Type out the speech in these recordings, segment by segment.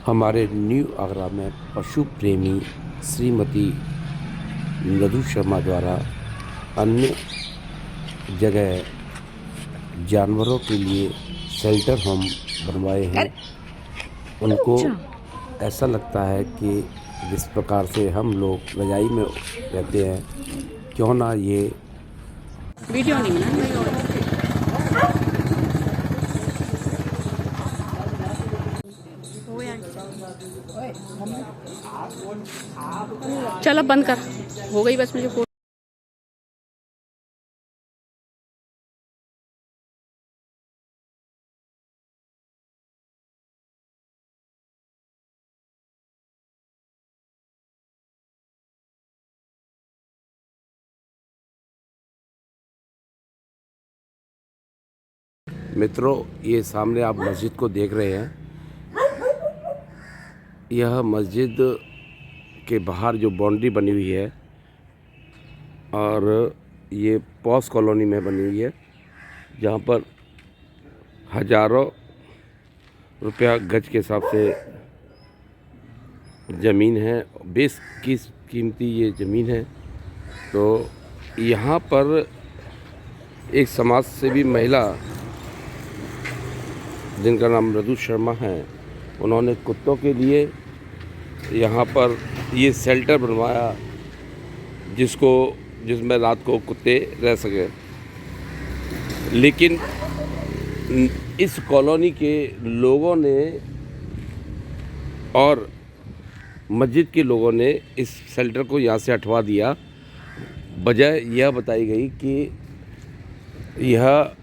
हमारे न्यू आगरा में पशु प्रेमी श्रीमती मधु शर्मा द्वारा अन्य जगह जानवरों के लिए शेल्टर होम बनवाए हैं। उनको ऐसा लगता है कि जिस प्रकार से हम लोग रजाई में रहते हैं, क्यों ना ये वीडियो नहीं बनाना। चल अब बंद कर, हो गई बस मुझे मित्रों, ये सामने आप मस्जिद को देख रहे हैं। यह मस्जिद के बाहर जो बाउंड्री बनी हुई है और ये पॉस कॉलोनी में बनी हुई है, जहाँ पर हज़ारों रुपया गज के हिसाब से ज़मीन है, बेस की कीमती ये ज़मीन है। तो यहाँ पर एक समाज सेवी महिला जिनका नाम मधु शर्मा है, उन्होंने कुत्तों के लिए यहाँ पर ये शेल्टर बनवाया जिसमें रात को कुत्ते रह सकें। लेकिन इस कॉलोनी के लोगों ने और मस्जिद के लोगों ने इस शेल्टर को यहाँ से हटवा दिया। वजह यह बताई गई कि यह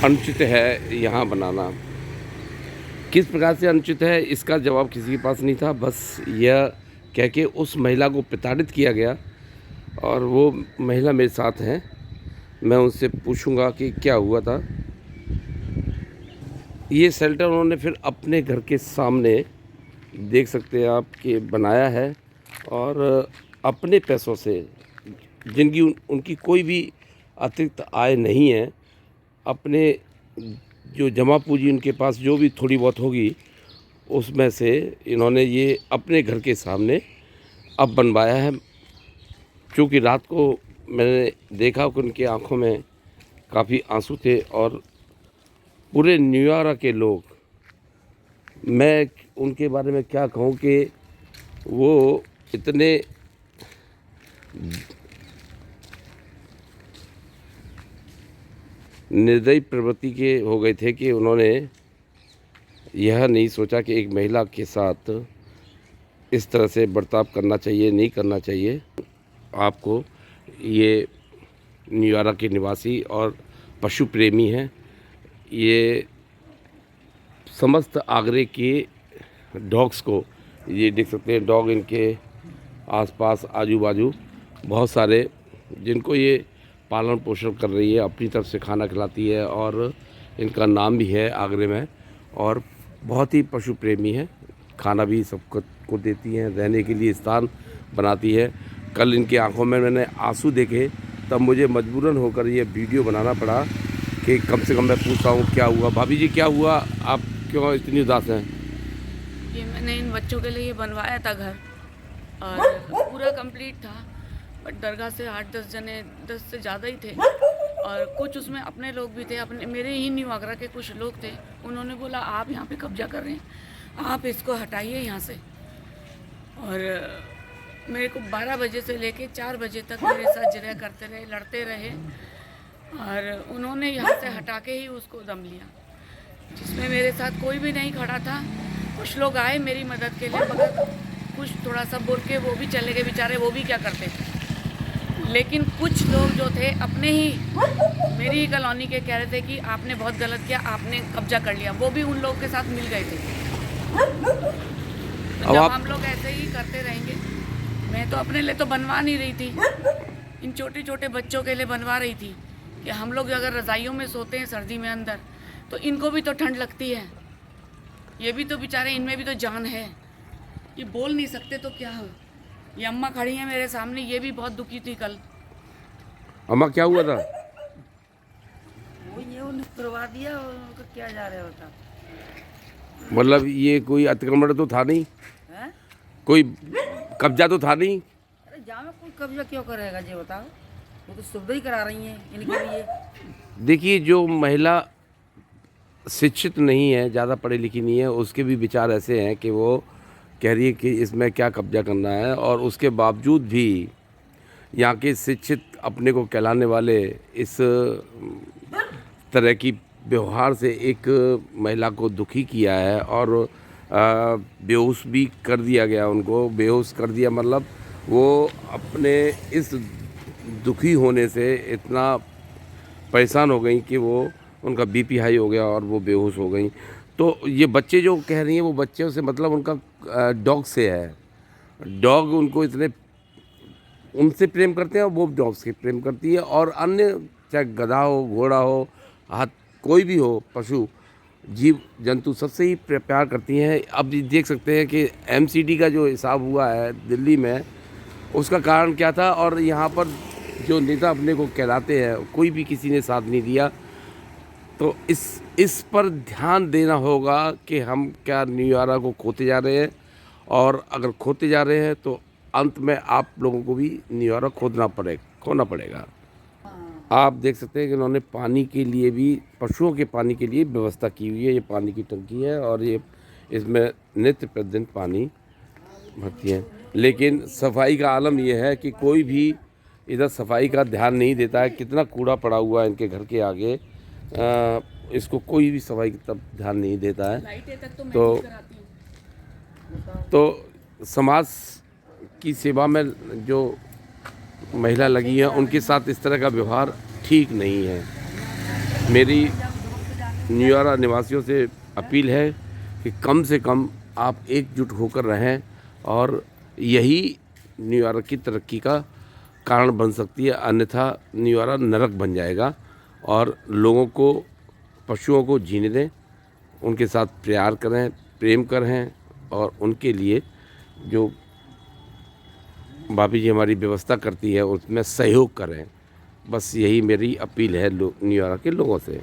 अनुचित है यहाँ बनाना। किस प्रकार से अनुचित है, इसका जवाब किसी के पास नहीं था। बस यह कह के उस महिला को प्रताड़ित किया गया और वो महिला मेरे साथ हैं। मैं उनसे पूछूंगा कि क्या हुआ था। ये शेल्टर उन्होंने फिर अपने घर के सामने, देख सकते हैं आप, कि बनाया है और अपने पैसों से, जिनकी उनकी कोई भी अतिरिक्त आय नहीं है, अपने जो जमा पूंजी उनके पास जो भी थोड़ी बहुत होगी उसमें से इन्होंने ये अपने घर के सामने अब बनवाया है। क्योंकि रात को मैंने देखा कि उनकी आंखों में काफ़ी आंसू थे और पूरे न्यूयॉर्क के लोग, मैं उनके बारे में क्या कहूँ कि वो इतने निर्दयी प्रवृत्ति के हो गए थे कि उन्होंने यह नहीं सोचा कि एक महिला के साथ इस तरह से बर्ताव करना चाहिए, नहीं करना चाहिए। आपको ये न्यूयॉर्क के निवासी और पशु प्रेमी हैं। ये समस्त आगरे के डॉग्स को, ये देख सकते हैं डॉग इनके आसपास आजू बाजू बहुत सारे, जिनको ये पालन पोषण कर रही है, अपनी तरफ से खाना खिलाती है और इनका नाम भी है आगरे में। और बहुत ही पशु प्रेमी है, खाना भी सबको को देती हैं, रहने के लिए स्थान बनाती है। कल इनकी आंखों में मैंने आंसू देखे, तब मुझे मजबूरन होकर ये वीडियो बनाना पड़ा कि कम से कम मैं पूछता हूँ क्या हुआ। भाभी जी, क्या हुआ, आप क्यों इतनी उदास हैं? ये मैंने इन बच्चों के लिए बनवाया था घर और पूरा कंप्लीट था, बट दरगाह से 8-10 जने, 10 से ज़्यादा ही थे और कुछ उसमें अपने लोग भी थे, अपने मेरे ही न्यू आगरा के कुछ लोग थे। उन्होंने बोला आप यहाँ पे कब्जा कर रहे हैं, आप इसको हटाइए यहाँ से। और मेरे को 12 बजे से लेके 4 बजे तक मेरे साथ जिरह करते रहे, लड़ते रहे और उन्होंने यहाँ से हटा के ही उसको दम लिया, जिसमें मेरे साथ कोई भी नहीं खड़ा था। कुछ लोग आए मेरी मदद के लिए, मगर कुछ थोड़ा सा बोल के वो भी चले गए बेचारे, वो भी क्या करते थे। लेकिन कुछ लोग जो थे अपने ही मेरी ही कॉलोनी के कह रहे थे कि आपने बहुत गलत किया, आपने कब्जा कर लिया, वो भी उन लोगों के साथ मिल गए थे। तो जब हम लोग ऐसे ही करते रहेंगे, मैं तो अपने लिए तो बनवा नहीं रही थी, इन छोटे छोटे बच्चों के लिए बनवा रही थी कि हम लोग अगर रज़ाइयों में सोते हैं सर्दी में अंदर, तो इनको भी तो ठंड लगती है। ये भी तो बेचारे, इनमें भी तो जान है, ये बोल नहीं सकते तो क्या हो। ये अम्मा खड़ी हैं मेरे सामने, ये भी बहुत दुखी थी कल। अम्मा, क्या हुआ था? वो ये उन्हें करवा दिया और उनको क्या जा रहा होता मतलब ये कोई अतिक्रमण तो था नहीं, है। कोई कब्जा तो था नहीं। अरे जहाँ में कोई कब्जा क्यों करेगा ये बताओ, वो तो सुविधा ही करा रही हैं इनके लिए। देखिए, जो महिला शिक्षित नहीं है, ज़्यादा पढ़ी लिखी नहीं है, उसके भी विचार ऐसे हैं कि वो कह रही है कि इसमें क्या कब्जा करना है, और उसके बावजूद भी यहाँ के शिक्षित अपने को कहलाने वाले इस तरह की व्यवहार से एक महिला को दुखी किया है और बेहोश भी कर दिया गया। उनको बेहोश कर दिया मतलब वो अपने इस दुखी होने से इतना परेशान हो गई कि वो उनका बीपी हाई हो गया और वो बेहोश हो गई। तो ये बच्चे जो कह रही हैं वो बच्चों से मतलब उनका डॉग से है। डॉग उनको इतने उनसे प्रेम करते हैं और वो डॉग से प्रेम करती है, और अन्य चाहे गधा हो, घोड़ा हो, हाथ कोई भी हो, पशु जीव जंतु सबसे ही प्यार करती हैं। अब ये देख सकते हैं कि एमसीडी का जो हिसाब हुआ है दिल्ली में, उसका कारण क्या था, और यहाँ पर जो नेता अपने को कहलाते हैं कोई भी किसी ने साथ नहीं दिया। तो इस पर ध्यान देना होगा कि हम क्या न्यूयारा को खोते जा रहे हैं, और अगर खोते जा रहे हैं तो अंत में आप लोगों को भी न्यूयारा खोना पड़ेगा। आप देख सकते हैं कि उन्होंने पानी के लिए भी, पशुओं के पानी के लिए व्यवस्था की हुई है। ये पानी की टंकी है और ये इसमें नित्य प्रतिदिन पानी भरती है, लेकिन सफाई का आलम यह है कि कोई भी इधर सफाई का ध्यान नहीं देता है। कितना कूड़ा पड़ा हुआ है इनके घर के आगे, इसको कोई भी सफाई की तरफ ध्यान नहीं देता है। लाइटें तक तो मैं तो ठीक कराती हूँ। तो समाज की सेवा में जो महिला लगी है उनके साथ इस तरह का व्यवहार ठीक नहीं है। मेरी न्यूयारा निवासियों से अपील है कि कम से कम आप एकजुट होकर रहें, और यही न्यूयारा की तरक्की का कारण बन सकती है। अन्यथा न्यूयारा नरक बन जाएगा, और लोगों को, पशुओं को जीने दें, उनके साथ प्यार करें, प्रेम करें, और उनके लिए जो भाभी जी हमारी व्यवस्था करती है उसमें सहयोग करें। बस यही मेरी अपील है न्यूयारा के लोगों से।